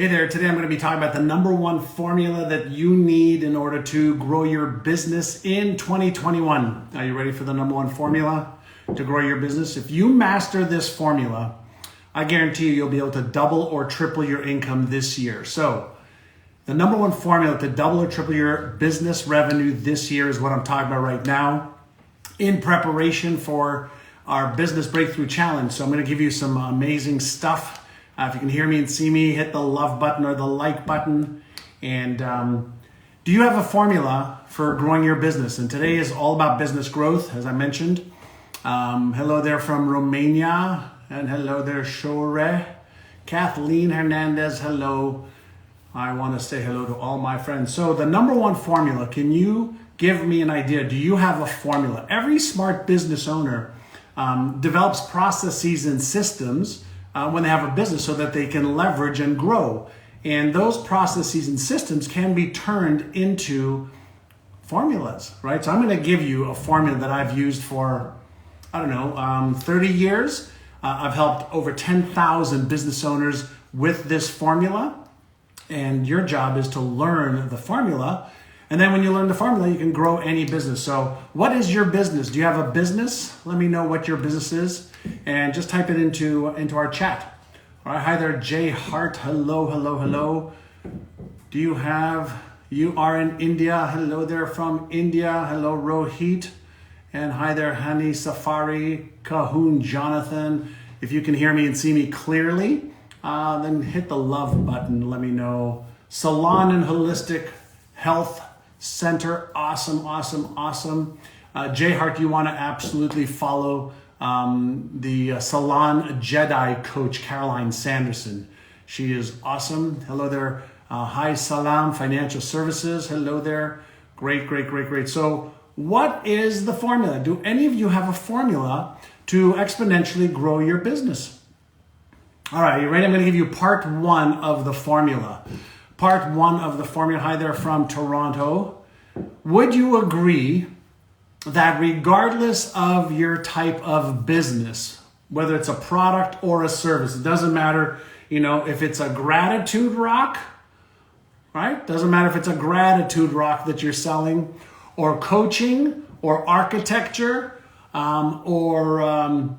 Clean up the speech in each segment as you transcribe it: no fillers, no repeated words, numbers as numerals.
Hey there, today I'm going to be talking about the number one formula that you need in order to grow your business in 2021. Are you ready for the number one formula to grow your business? If you master this formula, I guarantee you'll be able to double or triple your income this year. So the number one formula to double or triple your business revenue this year is what I'm talking about right now in preparation for our Business Breakthrough Challenge. So I'm going to give you some amazing stuff. If you can hear me and see me, hit the love button or the like button. And do you have a formula for growing your business? And today is all about business growth, as I mentioned. Hello there from Romania. And hello there, shawrey. Kathleen, Hernandez, hello. I want to say hello to all my friends. So the number one formula, can you give me an idea? Do you have a formula? Every smart business owner develops processes and systems when they have a business so that they can leverage and grow. And those processes and systems can be turned into formulas, right? So I'm going to give you a formula that I've used for, 30 years. I've helped over 10,000 business owners with this formula. And your job is to learn the formula. And then when you learn the formula, you can grow any business. So what is your business? Do you have a business? Let me know what your business is. And just type it into our chat. All right, hi there, jayhawk. Hello. You are in India. Hello there from India. Hello, Rohit. And hi there, honey, Safari, Kahoon, Jonathan. If you can hear me and see me clearly, then hit the love button. Let me know. Salon and Holistic Health Center. Awesome. Jayhawk, you want to absolutely follow the Salon Jedi coach, Caroline Sanderson. She is awesome. Hello there. Hi, Salam Financial Services. Hello there. Great. So what is the formula? Do any of you have a formula to exponentially grow your business? All right, you ready? I'm going to give you part one of the formula. Part one of the formula. Hi there from Toronto. Would you agree that regardless of your type of business, whether it's a product or a service, it doesn't matter, if it's a gratitude rock, right? Doesn't matter if it's a gratitude rock that you're selling, or coaching, or architecture, or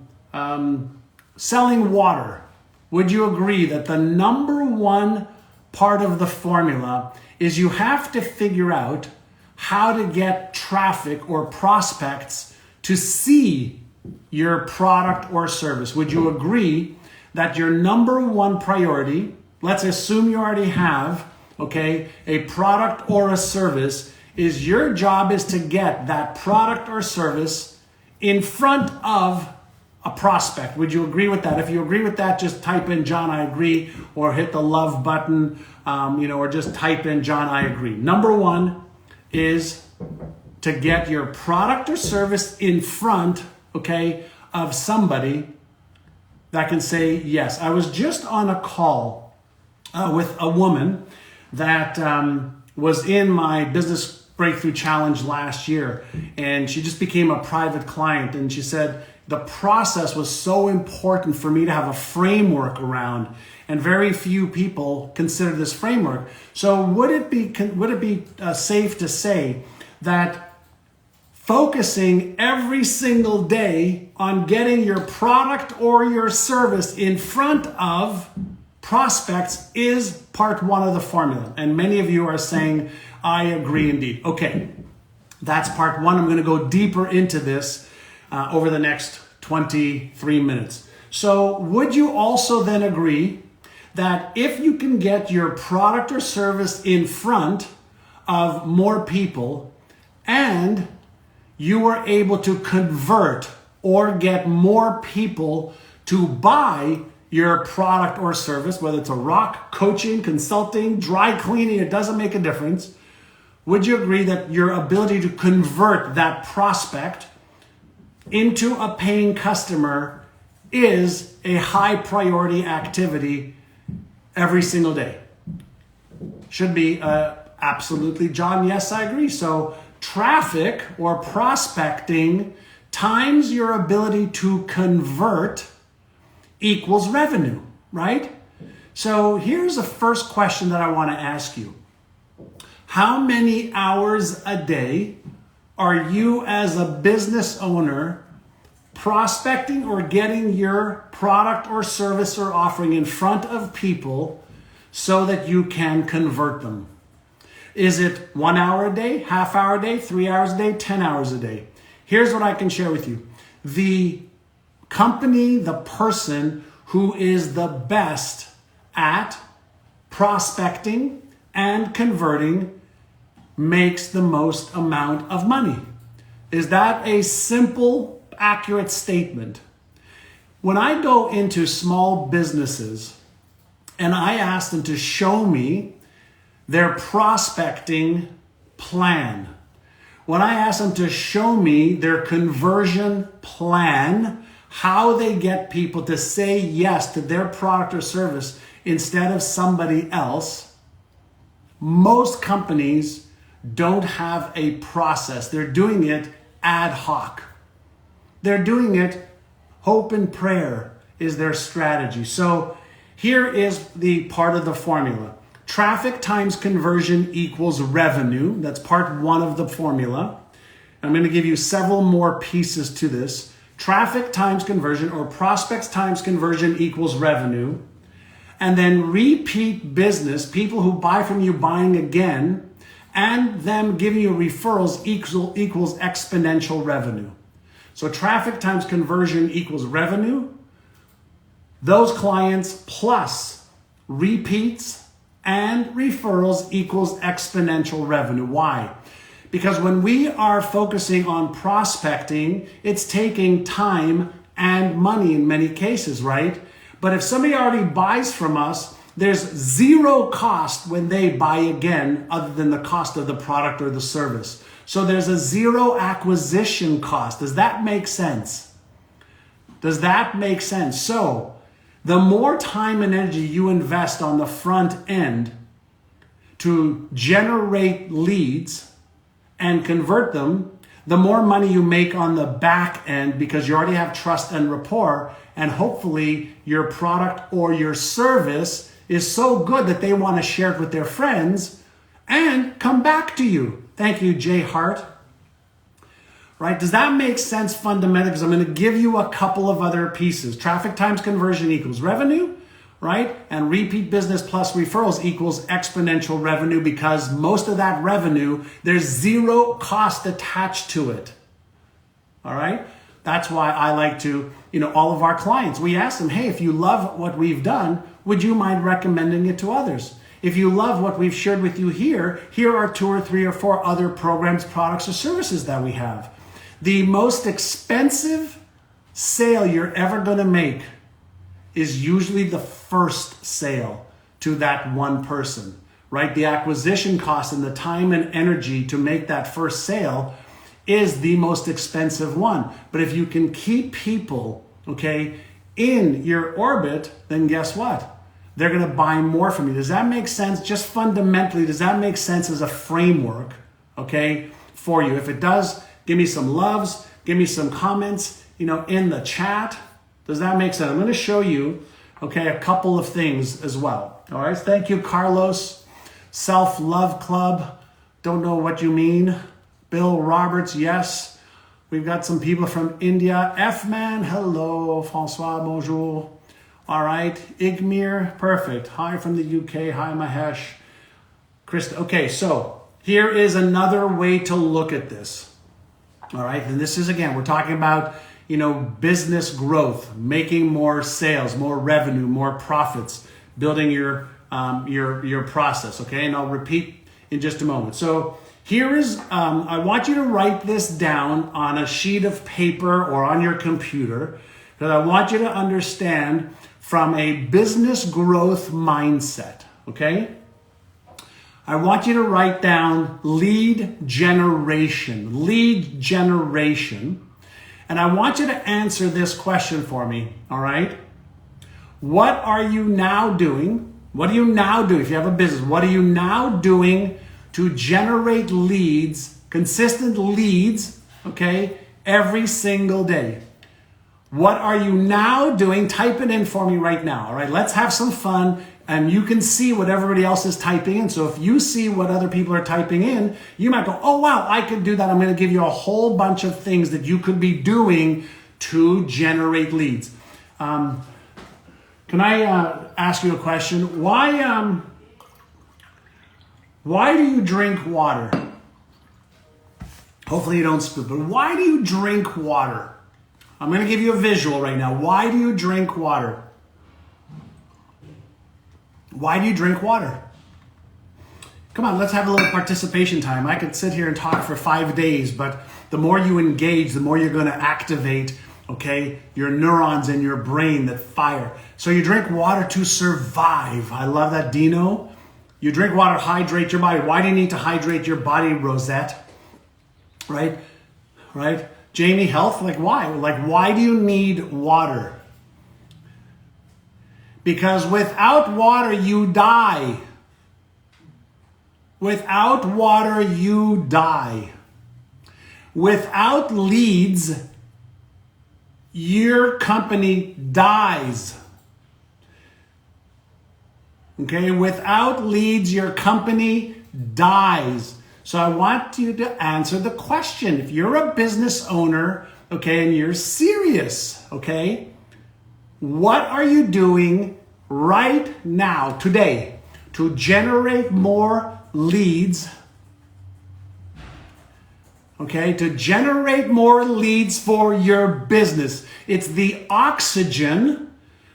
selling water. Would you agree that the number one part of the formula is you have to figure out how to get traffic or prospects to see your product or service? Would you agree that your number one priority, let's assume you already have, a product or a service, is your job is to get that product or service in front of a prospect? Would you agree with that? If you agree with that, just type in John, I agree, or hit the love button, or just type in John, I agree. Number one is to get your product or service in front, of somebody that can say yes. I was just on a call with a woman that was in my Business Breakthrough Challenge last year, and she just became a private client, and she said the process was so important for me to have a framework around, and very few people consider this framework. So would it be safe to say that focusing every single day on getting your product or your service in front of prospects is part one of the formula? And many of you are saying, I agree indeed. Okay, that's part one. I'm going to go deeper into this over the next 23 minutes. So would you also then agree that if you can get your product or service in front of more people and you were able to convert or get more people to buy your product or service, whether it's a rock, coaching, consulting, dry cleaning, it doesn't make a difference, would you agree that your ability to convert that prospect into a paying customer is a high priority activity every single day? Should be absolutely, John, yes, I agree. So traffic or prospecting times your ability to convert equals revenue, right? So here's the first question that I want to ask you. How many hours a day are you as a business owner prospecting or getting your product or service or offering in front of people so that you can convert them? Is it 1 hour a day, half hour a day, 3 hours a day, 10 hours a day? Here's what I can share with you. The company, the person who is the best at prospecting and converting makes the most amount of money. Is that a simple, accurate statement? When I go into small businesses and I ask them to show me their prospecting plan, when I ask them to show me their conversion plan, how they get people to say yes to their product or service instead of somebody else, most companies don't have a process. They're doing it ad hoc. They're doing it, hope and prayer is their strategy. So here is the part of the formula. Traffic times conversion equals revenue. That's part one of the formula. I'm going to give you several more pieces to this. Traffic times conversion, or prospects times conversion, equals revenue. And then repeat business, people who buy from you buying again, and them giving you referrals equals exponential revenue. So traffic times conversion equals revenue. Those clients plus repeats and referrals equals exponential revenue. Why? Because when we are focusing on prospecting, it's taking time and money in many cases, right? But if somebody already buys from us, there's zero cost when they buy again other than the cost of the product or the service. So there's a zero acquisition cost. Does that make sense? Does that make sense? So the more time and energy you invest on the front end to generate leads and convert them, the more money you make on the back end because you already have trust and rapport, and hopefully your product or your service is so good that they want to share it with their friends and come back to you. Thank you, Hart. Right? Does that make sense fundamentally? Because I'm going to give you a couple of other pieces. Traffic times conversion equals revenue, right? And repeat business plus referrals equals exponential revenue, because most of that revenue, there's zero cost attached to it. All right? That's why I like to, all of our clients, we ask them, hey, if you love what we've done, would you mind recommending it to others? If you love what we've shared with you here are 2 or 3 or 4 other programs, products, or services that we have. The most expensive sale you're ever going to make is usually the first sale to that one person, right? The acquisition cost and the time and energy to make that first sale is the most expensive one. But if you can keep people, in your orbit, then guess what? They're going to buy more from you. Does that make sense? Just fundamentally, does that make sense as a framework, for you? If it does, give me some loves, give me some comments, in the chat. Does that make sense? I'm going to show you, a couple of things as well. All right. Thank you, Carlos. Self-Love Club. Don't know what you mean. Bill Roberts. Yes. We've got some people from India. F-Man. Hello. Francois. Bonjour. All right. Igmir. Perfect. Hi from the UK. Hi, Mahesh. Krista. Okay. So here is another way to look at this. All right. And this is, again, we're talking about, business growth, making more sales, more revenue, more profits, building your process. Okay. And I'll repeat in just a moment. So here is, I want you to write this down on a sheet of paper or on your computer, because I want you to understand from a business growth mindset. Okay. I want you to write down lead generation. And I want you to answer this question for me, all right? What are you now doing? What do you now do if you have a business? What are you now doing to generate leads, consistent leads, every single day? What are you now doing? Type it in for me right now, all right? Let's have some fun. And you can see what everybody else is typing in. So if you see what other people are typing in, you might go, oh, wow, I could do that. I'm going to give you a whole bunch of things that you could be doing to generate leads. Can I ask you a question? Why do you drink water? Hopefully you don't spook, but why do you drink water? I'm going to give you a visual right now. Why do you drink water? Why do you drink water? Come on, let's have a little participation time. I could sit here and talk for 5 days, but the more you engage, the more you're going to activate, okay, your neurons in your brain that fire. So you drink water to survive. I love that, Dino. You drink water to hydrate your body. Why do you need to hydrate your body, Rosette? Right? Jamie, health, like why? Like why do you need water? Because without water, you die. Without water, you die. Without leads, your company dies. Okay, without leads, your company dies. So I want you to answer the question. If you're a business owner, okay, and you're serious, okay, what are you doing right now, today, to generate more leads? Okay, to generate more leads for your business. It's the oxygen.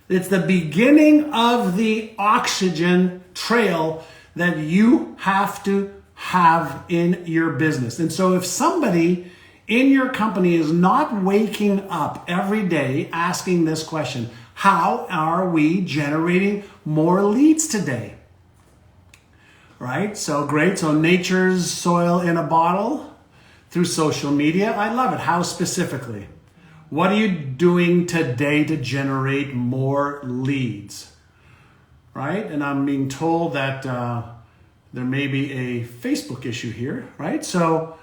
It's the beginning of the oxygen trail that you have to have in your business. And so if somebody in your company is not waking up every day asking this question, how are we generating more leads today? Right? So great. So nature's soil in a bottle through social media. I love it. How specifically? What are you doing today to generate more leads? Right? And I'm being told that there may be a Facebook issue here, right? So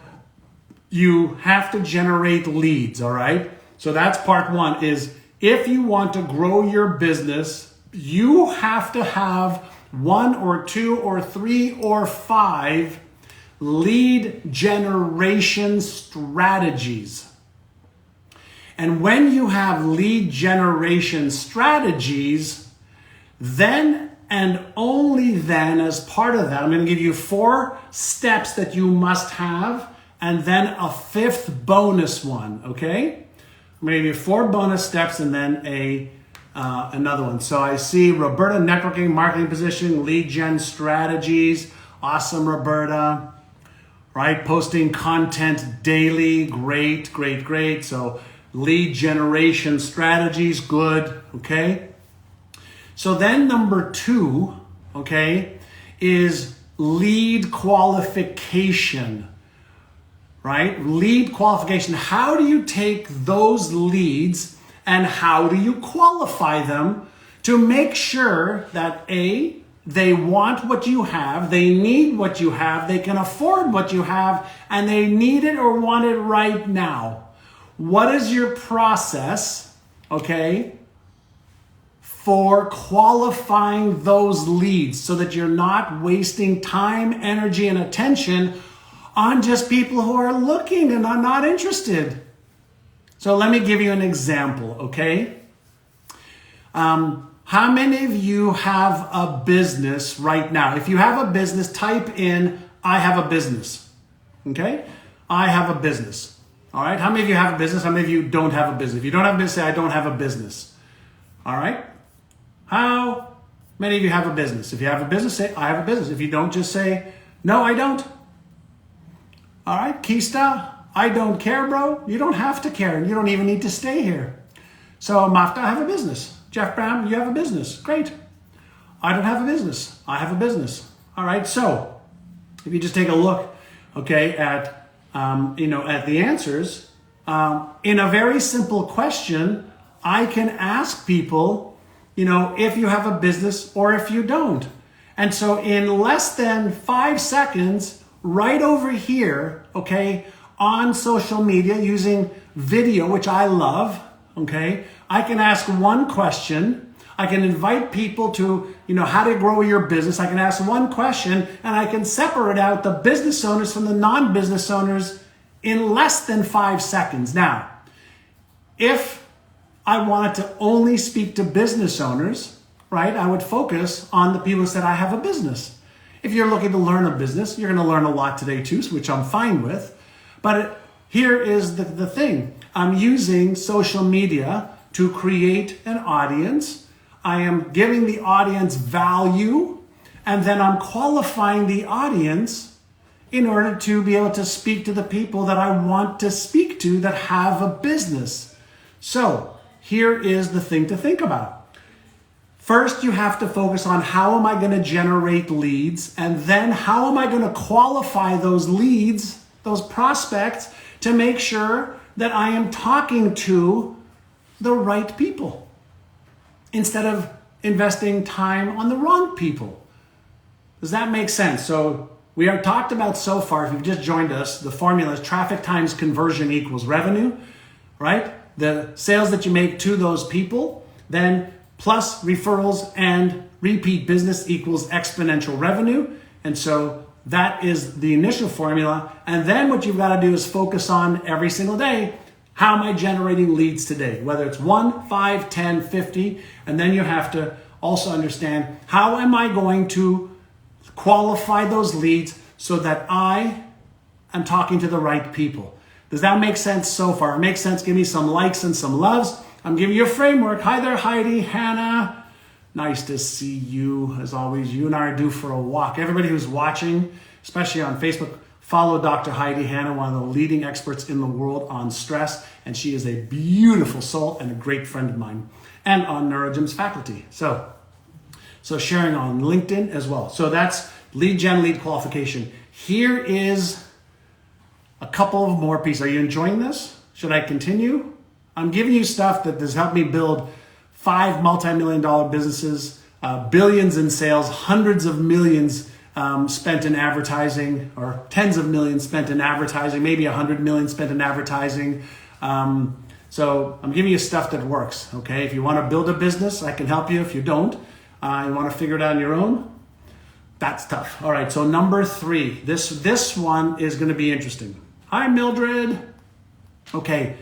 you have to generate leads, all right? So that's part one, is if you want to grow your business, you have to have 1 or 2 or 3 or 5 lead generation strategies. And when you have lead generation strategies, then and only then, as part of that, I'm going to give you 4 steps that you must have, and then a 5th bonus one, okay? I'm going to give you 4 bonus steps and then another one. So I see Roberta, networking, marketing positioning, lead gen strategies. Awesome, Roberta. Right? Posting content daily. Great. So lead generation strategies. Good. Okay. So then number 2, okay, is lead qualification. Right? Lead qualification. How do you take those leads and how do you qualify them to make sure that A, they want what you have, they need what you have, they can afford what you have, and they need it or want it right now? What is your process, okay, for qualifying those leads so that you're not wasting time, energy, and attention on just people who are looking and are not interested? So let me give you an example, okay? How many of you have a business right now? If you have a business, type in, I have a business, okay? I have a business, all right? How many of you have a business? How many of you don't have a business? If you don't have a business, say, I don't have a business, all right? How many of you have a business? If you have a business, say, I have a business. If you don't, just say, no, I don't. All right, Kista, I don't care, bro. You don't have to care, and you don't even need to stay here. So, Mafta, I have a business. Jeff Brown, you have a business. Great. I don't have a business. I have a business. All right, so if you just take a look, okay, at at the answers, in a very simple question, I can ask people, if you have a business or if you don't. And so in less than 5 seconds, right over here, okay, on social media using video, which I love, okay, I can ask one question. I can invite people to, how to grow your business. I can ask one question and I can separate out the business owners from the non-business owners in less than 5 seconds. Now, if I wanted to only speak to business owners, right, I would focus on the people who said, I have a business. If you're looking to learn a business, you're going to learn a lot today too, which I'm fine with. But here is the thing. I'm using social media to create an audience. I am giving the audience value, and then I'm qualifying the audience in order to be able to speak to the people that I want to speak to that have a business. So here is the thing to think about. First, you have to focus on how am I going to generate leads, and then how am I going to qualify those leads, those prospects, to make sure that I am talking to the right people instead of investing time on the wrong people. Does that make sense? So we have talked about so far, if you've just joined us, the formula is traffic times conversion equals revenue, right? The sales that you make to those people, then plus referrals and repeat business equals exponential revenue. And so that is the initial formula. And then what you've got to do is focus on every single day. How am I generating leads today? Whether it's 1, 5, 10, 50. And then you have to also understand, how am I going to qualify those leads so that I am talking to the right people? Does that make sense so far? If it makes sense, give me some likes and some loves. I'm giving you a framework. Hi there, Heidi, Hannah. Nice to see you. As always, you and I are due for a walk. Everybody who's watching, especially on Facebook, follow Dr. Heidi Hannah, one of the leading experts in the world on stress. And she is a beautiful soul and a great friend of mine. And on NeuroGym's faculty. So sharing on LinkedIn as well. So that's lead gen, lead qualification. Here is a couple of more pieces. Are you enjoying this? Should I continue? I'm giving you stuff that has helped me build 5 multi-million-dollar businesses, billions in sales, hundreds of millions spent in advertising, or tens of millions spent in advertising, maybe 100 million spent in advertising. So I'm giving you stuff that works, okay? If you want to build a business, I can help you. If you don't, you want to figure it out on your own, that's tough. All right, so number 3. This one is going to be interesting. Hi, Mildred. Okay,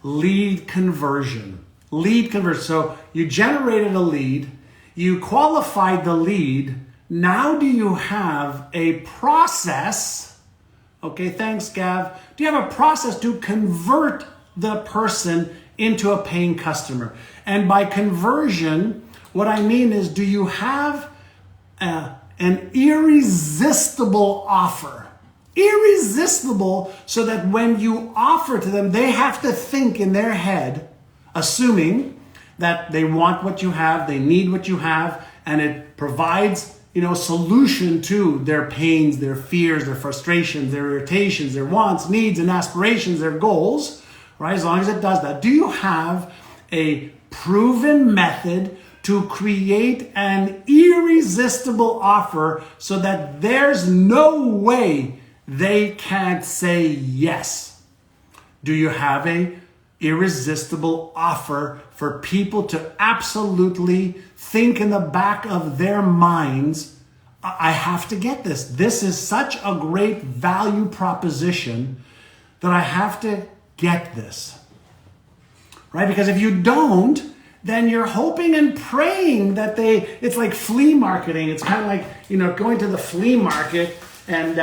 lead conversion. Lead conversion. So you generated a lead, you qualified the lead. Now do you have a process? Okay, thanks, Gav. Do you have a process to convert the person into a paying customer? And by conversion, what I mean is, do you have an irresistible offer? Irresistible, so that when you offer to them, they have to think in their head, assuming that they want what you have, they need what you have, and it provides, a solution to their pains, their fears, their frustrations, their irritations, their wants, needs, and aspirations, their goals, right? As long as it does that. Do you have a proven method to create an irresistible offer so that there's no way they can't say yes? Do you have a irresistible offer for people to absolutely think in the back of their minds, I have to get this. This is such a great value proposition that I have to get this, right? Because if you don't, then you're hoping and praying that it's like flea marketing. It's kind of like, going to the flea market and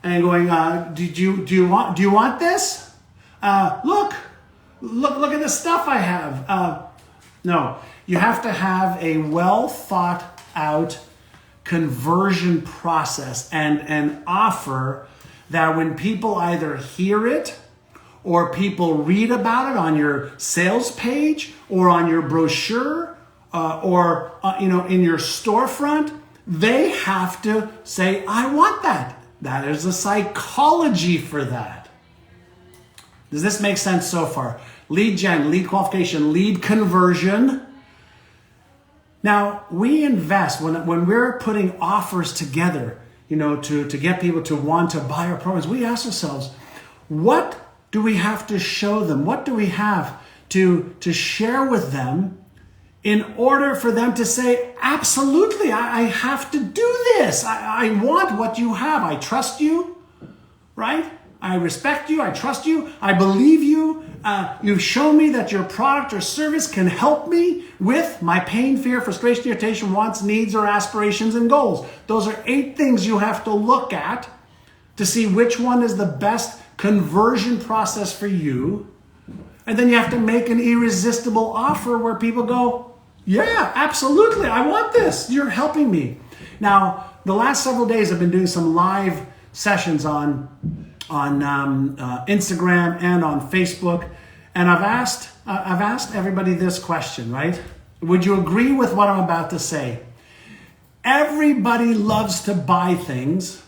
going, do you want this? Look at the stuff I have. No, you have to have a well thought out conversion process and an offer that when people either hear it or people read about it on your sales page or on your brochure or in your storefront, they have to say, I want that. That is a psychology for that. Does this make sense so far? Lead gen, lead qualification, lead conversion. Now, we invest, when we're putting offers together, to get people to want to buy our programs, we ask ourselves, what do we have to show them? What do we have to share with them in order for them to say, absolutely, I have to do this. I want what you have. I trust you, right? I respect you. I trust you. I believe you. You've shown me that your product or service can help me with my pain, fear, frustration, irritation, wants, needs, or aspirations and goals. Those are 8 things you have to look at to see which one is the best conversion process for you. And then you have to make an irresistible offer where people go, yeah, absolutely, I want this. You're helping me. Now, the last several days I've been doing some live sessions on Instagram and on Facebook, and I've asked everybody this question, right? Would you agree with what I'm about to say? Everybody loves to buy things,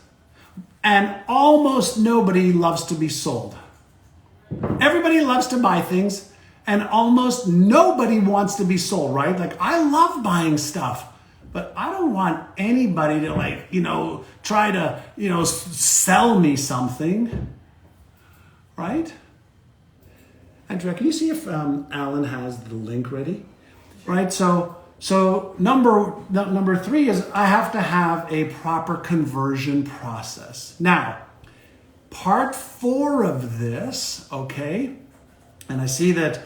and almost nobody loves to be sold. Everybody loves to buy things, and almost nobody wants to be sold, right? Like, I love buying stuff, but I don't want anybody to try to, sell me something, right? Andrea, can you see if Alan has the link ready? Right, so number 3 is I have to have a proper conversion process. Now, part 4 of this, okay, and I see that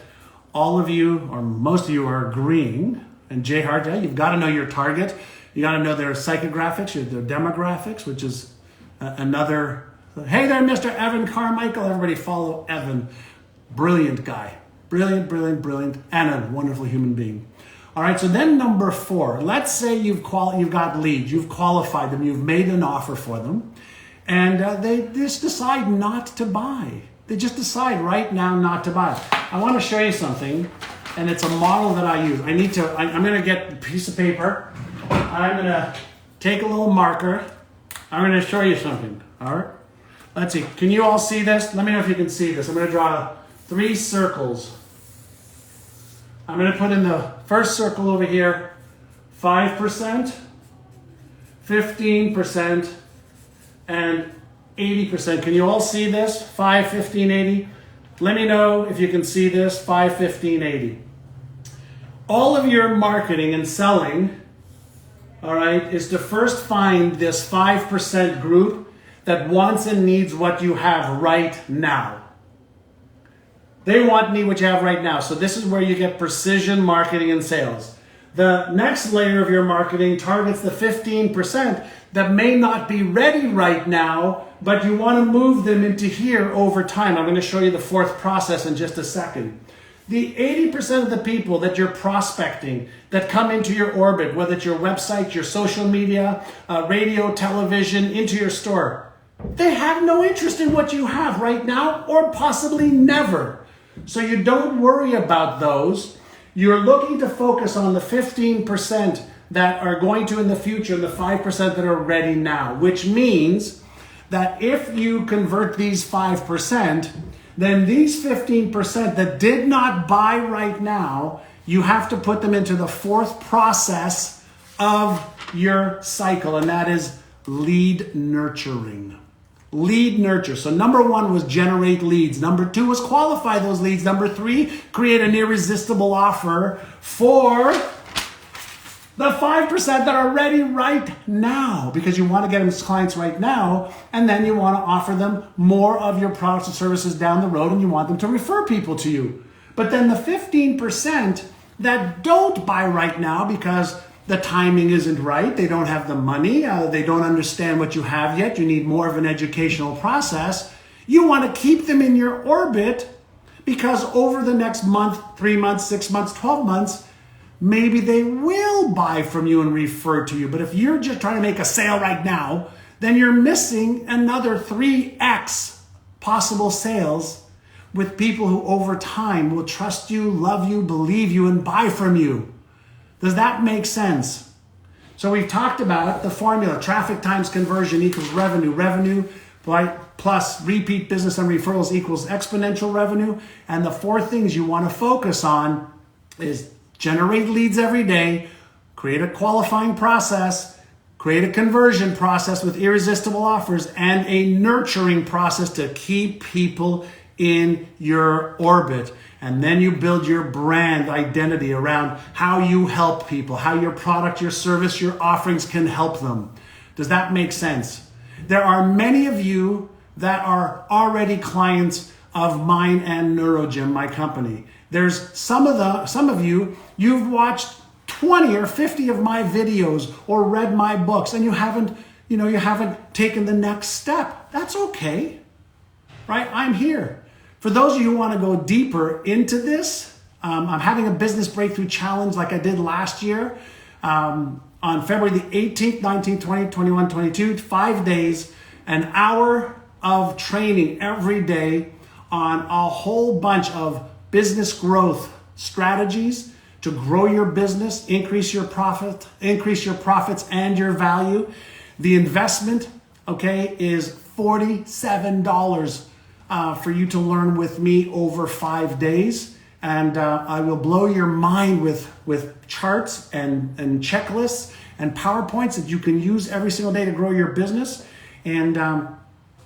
all of you, or most of you, are agreeing. And Jayhawk, yeah, you've got to know your target. You got to know their psychographics, their demographics, which is another. Hey there, Mr. Evan Carmichael. Everybody follow Evan. Brilliant guy. Brilliant, and a wonderful human being. All right, so then number 4. Let's say you've got leads. You've qualified them. You've made an offer for them. And they just decide not to buy. They just decide right now not to buy. I want to show you something, and it's a model that I use. I'm going to get a piece of paper. I'm going to take a little marker. I'm going to show you something. All right? Let's see. Can you all see this? Let me know if you can see this. I'm going to draw 3 circles. I'm going to put in the first circle over here, 5%, 15%, and 80%. Can you all see this? 5, 15, 80. Let me know if you can see this. 5, 15, 80. All of your marketing and selling, all right, is to first find this 5% group that wants and needs what you have right now. They want and need what you have right now. So this is where you get precision marketing and sales. The next layer of your marketing targets the 15% that may not be ready right now, but you want to move them into here over time. I'm going to show you the 4th process in just a second. The 80% of the people that you're prospecting that come into your orbit, whether it's your website, your social media, radio, television, into your store, they have no interest in what you have right now or possibly never. So you don't worry about those. You're looking to focus on the 15% that are going to in the future and the 5% that are ready now, which means that if you convert these 5%, then these 15% that did not buy right now, you have to put them into the 4th process of your cycle, and that is lead nurturing. Lead nurture. So number 1 was generate leads. Number 2 was qualify those leads. Number 3, create an irresistible offer for the 5% that are ready right now, because you want to get them as clients right now, and then you want to offer them more of your products and services down the road, and you want them to refer people to you. But then the 15% that don't buy right now because the timing isn't right, they don't have the money, they don't understand what you have yet, you need more of an educational process, you want to keep them in your orbit because over the next month, 3 months, 6 months, 12 months, maybe they will buy from you and refer to you. But if you're just trying to make a sale right now, then you're missing another 3x possible sales with people who over time will trust you, love you, believe you, and buy from you. Does that make sense? So we've talked about the formula. Traffic times conversion equals revenue. Revenue plus repeat business and referrals equals exponential revenue. And the 4 things you want to focus on is generate leads every day, create a qualifying process, create a conversion process with irresistible offers, and a nurturing process to keep people in your orbit. And then you build your brand identity around how you help people, how your product, your service, your offerings can help them. Does that make sense? There are many of you that are already clients of mine and NeuroGym, my company. There's some of you, you've watched 20 or 50 of my videos or read my books and you haven't taken the next step. That's okay, right? I'm here. For those of you who want to go deeper into this, I'm having a business breakthrough challenge like I did last year on February the 18th, 19th, 20th, 21, 22, 5 days, an hour of training every day on a whole bunch of business growth strategies to grow your business, increase your profits and your value. The investment, okay, is $47 for you to learn with me over 5 days. And I will blow your mind with charts and checklists and PowerPoints that you can use every single day to grow your business. And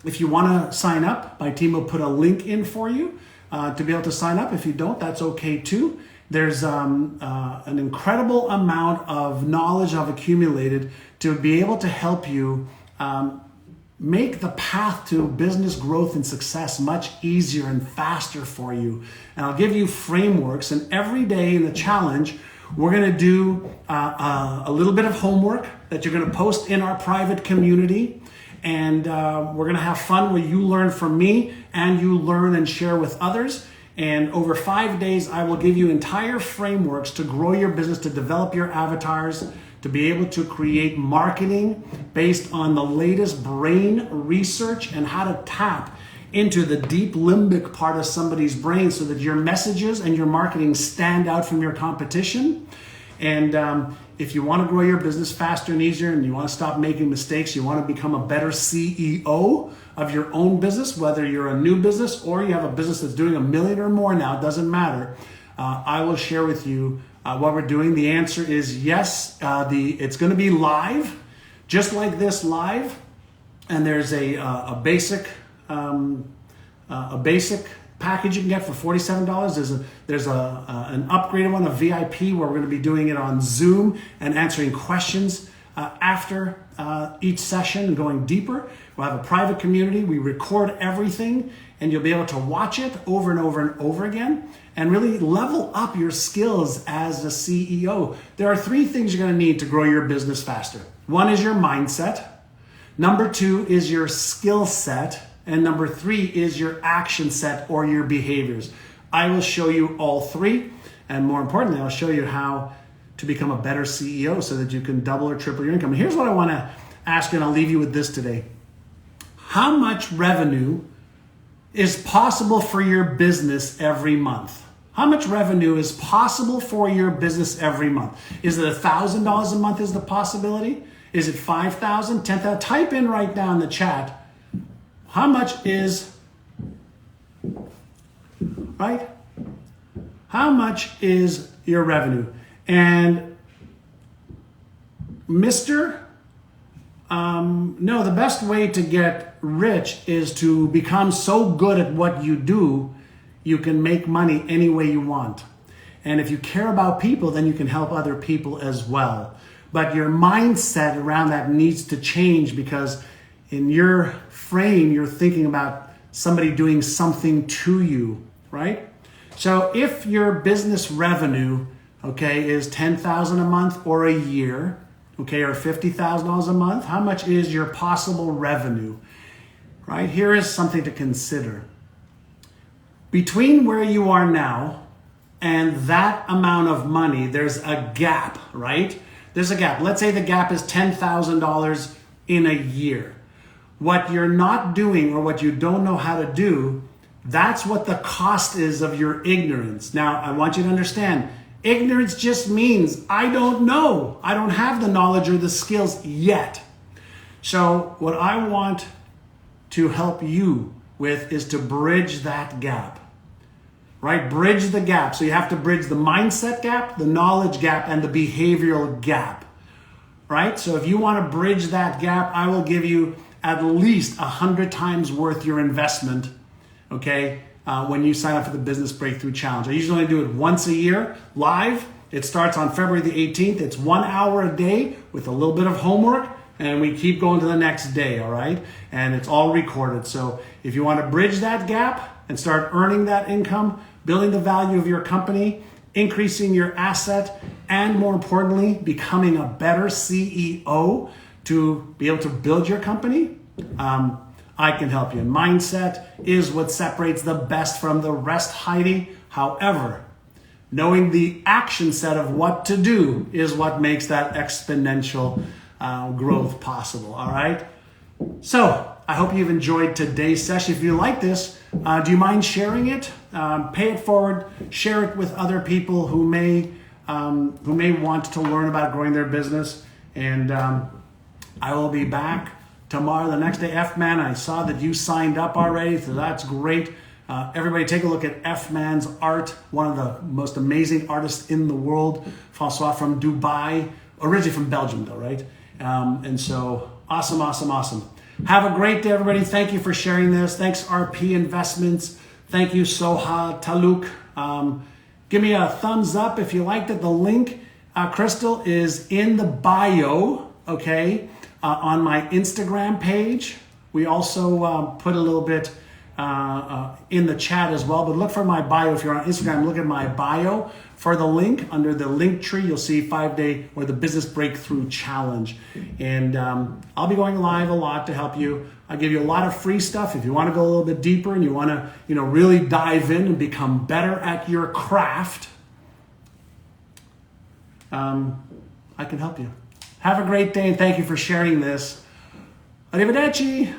if you want to sign up, my team will put a link in for you to be able to sign up. If you don't, that's okay too. There's an incredible amount of knowledge I've accumulated to be able to help you make the path to business growth and success much easier and faster for you. And I'll give you frameworks, and every day in the challenge, we're going to do a little bit of homework that you're going to post in our private community. And we're going to have fun where you learn from me and you learn and share with others. And over 5 days, I will give you entire frameworks to grow your business, to develop your avatars, to be able to create marketing based on the latest brain research and how to tap into the deep limbic part of somebody's brain so that your messages and your marketing stand out from your competition. And if you want to grow your business faster and easier and you want to stop making mistakes, you want to become a better CEO of your own business, whether you're a new business or you have a business that's doing $1 million or more now, it doesn't matter. I will share with you what we're doing. The answer is yes. It's going to be live, just like this live. And there's a basic package you can get for $47. There's an upgraded one, a VIP, where we're going to be doing it on Zoom and answering questions after each session and going deeper. We'll have a private community. We record everything and you'll be able to watch it over and over and over again and really level up your skills as a CEO. There are 3 things you're going to need to grow your business faster. 1 is your mindset. Number 2 is your skill set. And number 3 is your action set or your behaviors. I will show you all 3. And more importantly, I'll show you how to become a better CEO so that you can double or triple your income. And here's what I want to ask you, and I'll leave you with this today. How much revenue is possible for your business every month? How much revenue is possible for your business every month? Is it $1,000 a month is the possibility? Is it $5,000, $10,000? Type in right now in the chat. How much is, right? How much is your revenue? And no, the best way to get rich is to become so good at what you do, you can make money any way you want. And if you care about people, then you can help other people as well. But your mindset around that needs to change, because in your frame, you're thinking about somebody doing something to you, right? So if your business revenue, okay, is $10,000 a month or a year, okay, or $50,000 a month, how much is your possible revenue, right? Here is something to consider. Between where you are now and that amount of money, there's a gap, right? There's a gap. Let's say the gap is $10,000 in a year. What you're not doing or what you don't know how to do, that's what the cost is of your ignorance. Now, I want you to understand, ignorance just means I don't know. I don't have the knowledge or the skills yet. So what I want to help you with is to bridge that gap, right? Bridge the gap. So you have to bridge the mindset gap, the knowledge gap, and the behavioral gap, right? So if you want to bridge that gap, I will give you at least 100 times worth your investment, okay, when you sign up for the Business Breakthrough Challenge. I usually only do it once a year live. It starts on February the 18th. It's 1 hour a day with a little bit of homework, and we keep going to the next day, all right? And it's all recorded. So if you want to bridge that gap and start earning that income, building the value of your company, increasing your asset, and more importantly, becoming a better CEO to be able to build your company, I can help you. Mindset is what separates the best from the rest, Heidi. However, knowing the action set of what to do is what makes that exponential growth possible, all right? So I hope you've enjoyed today's session. If you like this, do you mind sharing it? Pay it forward, share it with other people who may want to learn about growing their business. And I will be back tomorrow, the next day. F-Man, I saw that you signed up already, so that's great. Everybody take a look at F-Man's art, one of the most amazing artists in the world, Francois from Dubai, originally from Belgium though, right? And so awesome, awesome, awesome. Have a great day, everybody. Thank you for sharing this. Thanks, RP Investments. Thank you, Soha Taluk. Give me a thumbs up if you liked it. The link, Crystal, is in the bio, okay, on my Instagram page. We also put a little bit in the chat as well, but look for my bio. If you're on Instagram, look at my bio for the link. Under the link tree, you'll see 5-day or the Business Breakthrough Challenge. And I'll be going live a lot to help you. I'll give you a lot of free stuff. If you want to go a little bit deeper and you want to, really dive in and become better at your craft, I can help you. Have a great day and thank you for sharing this. Arrivederci.